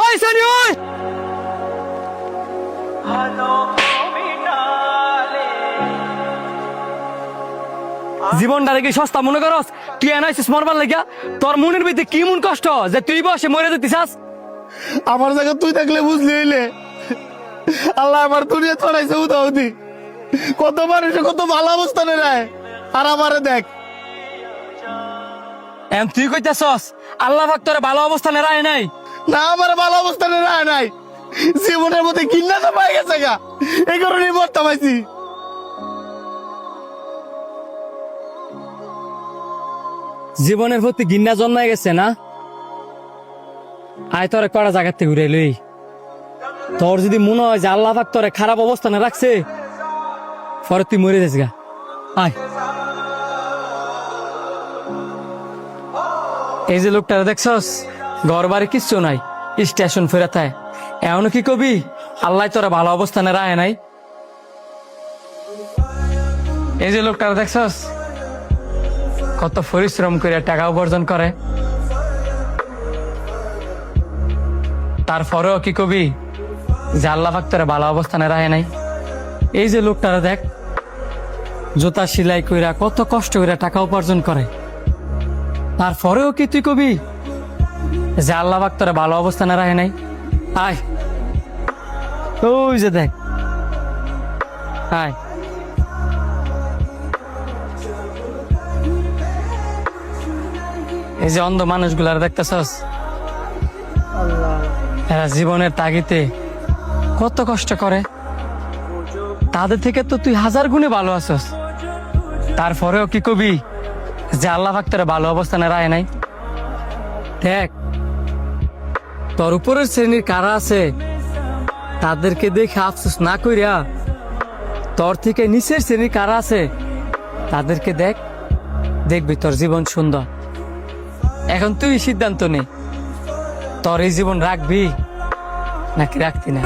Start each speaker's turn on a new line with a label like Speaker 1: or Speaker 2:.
Speaker 1: ওই সানি ওই জীবনটারে কি সস্তা মনে করস? তুই এনাইছিস মরবার লাগিয়া? তোর মনের ভিতরে কি মন কষ্ট যে তুই বসে মরে যেতিস?
Speaker 2: আমার জায়গা তুই থাকলে বুঝলি হইলে আল্লাহ আমার দুনিয়া ছড়াইছে উদাহতি কত মানুষে কত ভালো অবস্থানে রায় আর আমারে দেখ
Speaker 1: তুই কইতাছস আল্লাহ পাক তোরে ভালো অবস্থানে রায় নাই?
Speaker 2: না আমার ভালো অবস্থানে রায় নাই জীবনের মধ্যে কিন্না তো পাই গেছে গা এই কারণেই মরতে পাইছি
Speaker 1: জীবনের প্রতি ঘৃণা জন্মায় গেছে না? আয় তোরে কড়া জায়গার থেকে ঘুরে লই। তোর যদি মনে হয় যে আল্লাহ পাক তোরে খারাপ অবস্থানে রাখছে পরে তুই মরে যাস গা। আয় এই যে লোকটা দেখছস ঘর বাড়ি কিচ্ছু নাই, স্টেশন ফেরা থায়, এমন কি কবি আল্লাহ তোরা ভালো অবস্থানে রায় নাই? এই যে লোকটা দেখছস কত পরিশ্রম করে টাকা উপার্জন করে, তারপরেও কি কবি যে আল্লাহ পাক তোরা ভালো অবস্থানে রায় নাই? এই যে লোকটারা দেখ জুতা সেলাই কইরা কত কষ্ট করে টাকা উপার্জন করে, তারপরেও কি তুই কবি যে আল্লাহ পাক তোরা ভালো অবস্থানে রাখে নাই? আয় ওই যে দেখ, আয় এই যে অন্ধ মানুষগুলার দেখতেছস, এরা জীবনের তাগিতে কত কষ্ট করে, তাদের থেকে তো তুই হাজার গুণে ভালো আছস, তারপরেও কি কবি যে আল্লাহ পাক তোরা ভালো অবস্থানে রায় নাই? দেখ তোর উপরের শ্রেণীর কারা আছে তাদেরকে দেখে আফসোস না কইরা তোর থেকে নিচের শ্রেণীর কারা আছে তাদেরকে দেখ, দেখবি তোর জীবন সুন্দর। এখন তুই সিদ্ধান্ত নে তোর এই জীবন রাখবি নাকি রাখতি না।